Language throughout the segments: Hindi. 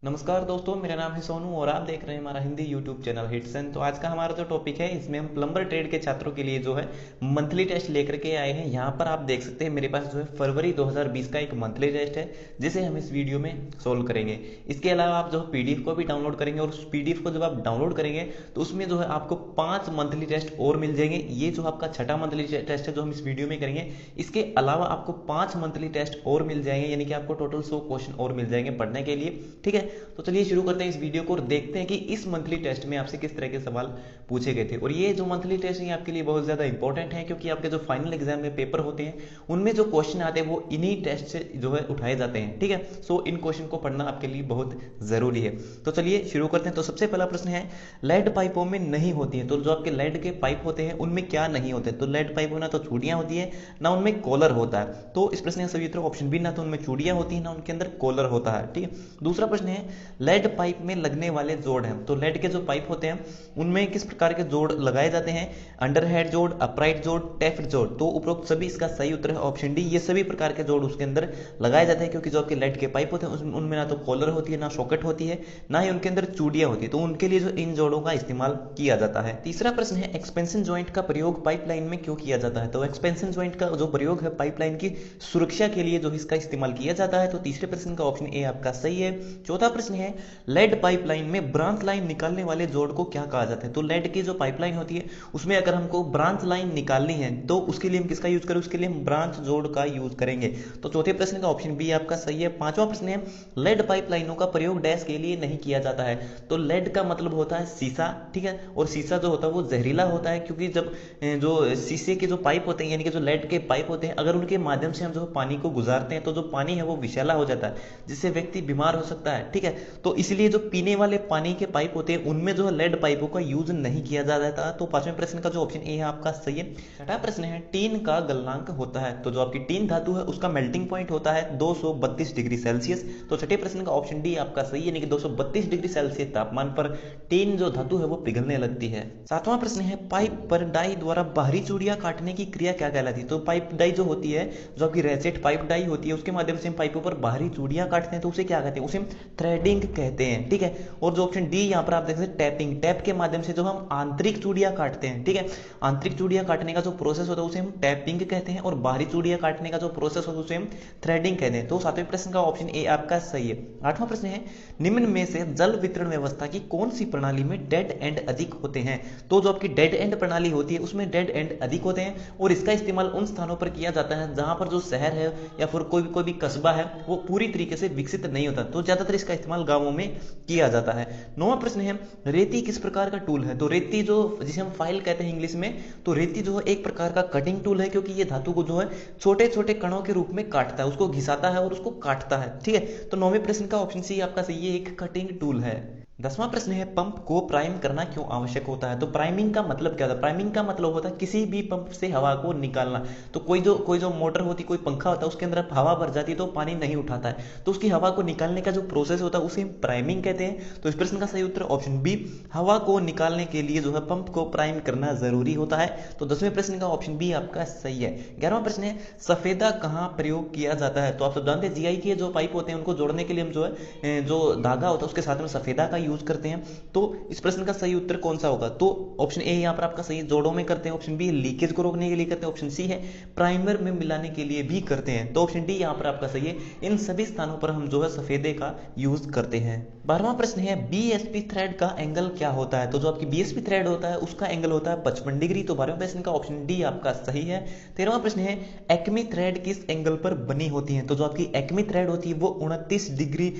नमस्कार दोस्तों, मेरा नाम है सोनू और आप देख रहे हैं हमारा हिंदी यूट्यूब चैनल हिट्सन। तो आज का हमारा जो टॉपिक है, इसमें हम प्लम्बर ट्रेड के छात्रों के लिए जो है मंथली टेस्ट लेकर के आए हैं। यहाँ पर आप देख सकते हैं मेरे पास जो है फरवरी 2020 का एक मंथली टेस्ट है, जिसे हम इस वीडियो में सोल्व करेंगे। इसके अलावा आप जो पीडीएफ को भी डाउनलोड करेंगे और उस पीडीएफ को जब आप डाउनलोड करेंगे तो उसमें जो है आपको 5 मंथली टेस्ट और मिल जाएंगे। ये जो आपका छठा मंथली टेस्ट है जो हम इस वीडियो में करेंगे, इसके अलावा आपको 5 मंथली टेस्ट और मिल जाएंगे, यानी कि आपको टोटल 100 क्वेश्चन और मिल जाएंगे पढ़ने के लिए। ठीक है, तो चलिए शुरू करते हैं इस वीडियो को और देखते हैं कि इस मंथली टेस्ट में आपसे किस तरह के सवाल पूछे गए थे। और ये जो मंथली टेस्ट है आपके लिए बहुत ज्यादा इंपॉर्टेंट है, क्योंकि आपके जो फाइनल एग्जाम में पेपर होते हैं उनमें जो क्वेश्चन आते हैं वो इन्हीं टेस्ट से जो है उठाए जाते हैं। ठीक है, सो इन क्वेश्चन को पढ़ना आपके लिए बहुत जरूरी है। तो चलिए शुरू करते हैं। तो सबसे पहला प्रश्न है, लेड पाइपों में नहीं होती है। तो जो आपके लेड के पाइप होते हैं उनमें क्या नहीं होते? तो लेड पाइप में ना तो चूड़ियां होती है ना उनमें कॉलर होता है। तो इस प्रश्न का सही उत्तर ऑप्शन बी, ना तो उनमें चूड़ियां होती है ना उनके अंदर कॉलर होता है। ठीक है, दूसरा प्रश्न है, लेड पाइप में लगने वाले जोड़ हैं। तो लेड के जो पाइप होते हैं उनमें किस प्रकार के जोड़ लगाए जाते हैं? अंडरहेड जोड़, अपराइट जोड़, टेफ्ट जोड़। तो उपरोक्त सभी इसका सही उत्तर है ऑप्शन डी, ये सभी प्रकार के जोड़ उसके अंदर लगाए जाते हैं, क्योंकि जो आपके लेड के पाइप होते हैं उनमें ना तो कॉलर होती है, ना सॉकेट होती है, ना ही उनके अंदर चूड़ियां होती है। तो उनके लिए जो इन जोड़ों का इस्तेमाल किया जाता है। तीसरा प्रश्न है, एक्सपेंशन ज्वाइंट का प्रयोग पाइपलाइन में क्यों किया जाता है? तो एक्सपेंशन ज्वाइंट का जो प्रयोग है पाइपलाइन की सुरक्षा के लिए जो इसका इस्तेमाल किया जाता है। तो तीसरे प्रश्न का ऑप्शन ए आपका सही है। चौथा प्रश्न है, लेड पाइपलाइन में ब्रांच लाइन निकालने वाले जोड़ को क्या कहा जाता है? तो लेड की जो पाइपलाइन होती है उसमें अगर हमको ब्रांच लाइन निकालनी है तो उसके लिए हम किसका यूज करें? उसके लिए हम ब्रांच जोड़ का यूज करेंगे। तो चौथे प्रश्न का ऑप्शन बी आपका सही है। पांचवा प्रश्न है, लेड पाइपलाइनों का प्रयोग डैश के लिए नहीं किया जाता है। तो लेड का मतलब होता है सीसा। ठीक है, और सीसा जो होता है वो जहरीला होता है, क्योंकि जब जो शीशे के जो पाइप होते हैं यानी कि जो लेड के पाइप होते हैं, अगर उनके माध्यम से हम जो पानी को गुजारते हैं तो जो पानी है वो विषैला हो जाता है, जिससे व्यक्ति बीमार हो सकता है। ठीक है, तो इसलिए जो पीने वाले पानी के पाइप होते हैं उनमें जो है लेड पाइपों का यूज नहीं किया जाता। तो पांचवें प्रश्न का जो ऑप्शन ए है आपका सही है। छठा प्रश्न है, टीन का गलनांक होता है। तो जो आपकी टीन धातु है उसका मेल्टिंग पॉइंट होता है 232 डिग्री सेल्सियस। तो छठे प्रश्न का ऑप्शन डी आपका सही है, यानी कि 232 डिग्री सेल्सियस तापमान पर टीन जो धातु है वो पिघलने लगती है। सातवां प्रश्न है, पाइप पर डाई द्वारा बाहरी चूड़ियां काटने की क्रिया क्या कहलाती है? तो पाइप डाई जो होती है, जो आपकी रेसेट पाइप डाई होती है, उसके माध्यम से हम पाइपों पर बाहरी चूड़ियां काटते हैं तो उसे क्या कहते हैं? उसे हम थ्रेडिंग कहते हैं। ठीक है, और जो ऑप्शन डी यहाँ पर आप देख सकते हैं, टैपिंग, टैप के माध्यम से जो हम आंतरिक चूड़ियां काटते हैं। ठीक है, आंतरिक चूड़ियां काटने का जो प्रोसेस होता है उसे हम टैपिंग कहते हैं, और बाहरी चूड़ियां काटने का जो प्रोसेस होता है उसे हम थ्रेडिंग कहते हैं। तो सातवें प्रश्न का ऑप्शन ए आपका सही है। आठवां प्रश्न है, निम्न में से जल वितरण व्यवस्था की कौन सी प्रणाली में डेड एंड अधिक होते हैं? तो जो आपकी डेड एंड प्रणाली होती है उसमें डेड एंड अधिक होते हैं, और इसका इस्तेमाल उन स्थानों पर किया जाता है जहां पर जो शहर है या फिर कोई भी कस्बा है वो पूरी तरीके से विकसित नहीं होता। तो ज्यादातर इसका इस्तेमाल गांवों में किया जाता है। नौवां प्रश्न है, रेती किस प्रकार का टूल है? तो रेती जो जिसे हम फाइल कहते हैं इंग्लिश में, तो रेती जो है एक प्रकार का कटिंग टूल है, क्योंकि ये धातु को जो है छोटे छोटे कणों के रूप में काटता है, उसको घिसाता है और उसको काटता है। ठीक है, तो नौवें प्रश्न का ऑप्शन सी आपका सही है, एक कटिंग टूल है। दसवां प्रश्न है, पंप को प्राइम करना क्यों आवश्यक होता है? तो प्राइमिंग का मतलब क्या होता है? प्राइमिंग का मतलब होता है किसी भी पंप से हवा को निकालना। तो कोई जो मोटर होती, कोई पंखा होता है, उसके अंदर हवा भर जाती है तो पानी नहीं उठाता है, तो उसकी हवा को निकालने का जो प्रोसेस होता है उसे हम प्राइमिंग कहते हैं। तो इस प्रश्न का सही उत्तर ऑप्शन बी, हवा को निकालने के लिए जो है पंप को प्राइम करना जरूरी होता है। तो 10वें प्रश्न का ऑप्शन बी आपका सही है। 11वां प्रश्न है, सफेदा कहाँ प्रयोग किया जाता है? तो आप सब जानते हैं जीआई के जो पाइप होते हैं उनको जोड़ने के लिए हम जो है जो धागा होता है उसके साथ में सफेदा का यूज करते हैं। तो इस प्रश्न का सही उत्तर कौन सा होगा? तो ऑप्शन ए यहां पर आपका सही, जोड़ों में करते हैं। ऑप्शन बी, लीकेज को रोकने के लिए करते हैं। ऑप्शन सी है, प्राइमर में मिलाने के लिए भी करते हैं। तो ऑप्शन डी यहां पर आपका सही है, इन सभी स्थानों पर हम जो है सफेदे का यूज करते हैं। 12वां प्रश्न है, बीएसपी थ्रेड का एंगल क्या होता है? तो जो आपकी बीएसपी थ्रेड होता है उसका एंगल होता है 55 डिग्री। तो 12वें प्रश्न का ऑप्शन डी आपका सही है। 13वां प्रश्न है, एक्मी थ्रेड किस एंगल पर बनी होती है? तो जो आपकी एक्मी थ्रेड होती है वो 29 डिग्री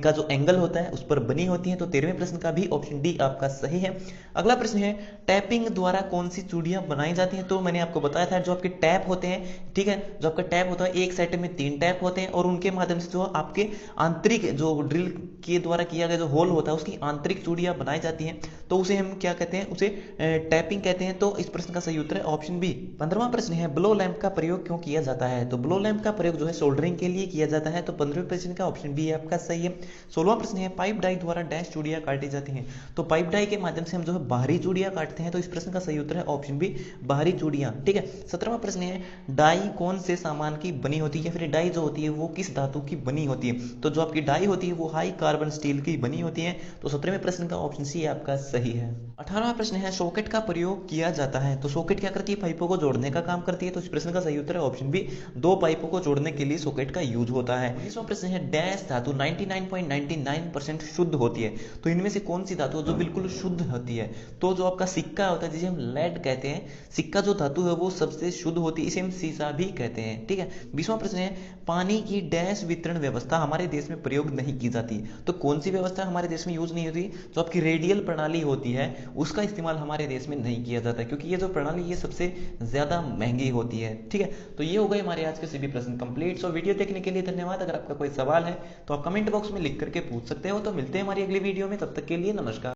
का जो एंगल होता है उस पर बनी होती है। तो 13वें प्रश्न का भी ऑप्शन डी आपका सही है। अगला प्रश्न है, टैपिंग द्वारा कौन सी चूड़ियां बनाई जाती हैं? तो मैंने आपको बताया था जो आपके टैप होते हैं, ठीक है, जो आपका टैप होता है एक सेट में 3 टैप होते हैं, और उनके माध्यम से जो आपके आंतरिक जो ड्रिल के द्वारा किया गया जो होल होता है उसकी आंतरिक चूड़ियां बनाई जाती हैं, तो उसे हम क्या कहते हैं? उसे टैपिंग कहते हैं। तो इस प्रश्न का सही उत्तर है ऑप्शन बी। 15वां प्रश्न है, ब्लो लैंप का प्रयोग क्यों किया जाता है? तो ब्लो लैंप का प्रयोग जो है सोल्डरिंग के लिए किया जाता है। तो 15वें प्रश्न का ऑप्शन बी आपका सही है। 16वां प्रश्न है, पाइप डाई द्वारा डैश चूड़ियां काटी जाती हैं। तो पाइप डाई के माध्यम से हम जो है बाहरी चूड़ियां काटते हैं। तो इस प्रश्न का सही उत्तर है ऑप्शन बी, बाहरी चूड़ियां। ठीक है, 17वां प्रश्न है, डाई कौन से सामान की बनी होती है, फिर डाई जो होती है वो किस धातु की बनी होती है? तो जो आपकी डाई होती है वो हाई कार्बन स्टील की बनी होती हैं। तो 17वें प्रश्न का ऑप्शन सी आपका सही है। 18वां प्रश्न है सॉकेट का प्रयोग किया जाता है। तो सॉकेट क्या करती है, पाइपों को जोड़ने का काम करती है। तो इस प्रश्न का सही उत्तर है ऑप्शन बी, दो पाइपों को जोड़ने के लिए सॉकेट का यूज होता है। 19वां प्रश्न है डैश धातु 99.99% शुद्ध होती है। तो इनमें से कौन सी धातु जो बिल्कुल शुद्ध होती है? तो जो आपका सिक्का होता है जिसे हम लेड कहते हैं, सिक्का जो धातु है वो सबसे शुद्ध होती है, इसे हम सीसा भी कहते हैं। ठीक है। 20वां प्रश्न है पानी की डैश वितरण व्यवस्था हमारे देश में प्रयोग नहीं की जाती। तो कौन सी व्यवस्था हमारे देश में यूज नहीं होती? जो आपकी रेडियल प्रणाली होती है उसका इस्तेमाल हमारे देश में नहीं किया जाता है, क्योंकि ये जो प्रणाली ये सबसे ज्यादा महंगी होती है। ठीक है। तो ये हो गए हमारे आज के सभी प्रश्न कंप्लीट। सो वीडियो देखने के लिए धन्यवाद। अगर आपका कोई सवाल है तो आप कमेंट बॉक्स में लिख करके पूछ सकते हो। तो मिलते हैं हमारी अगली वीडियो में, तब तक के लिए नमस्कार।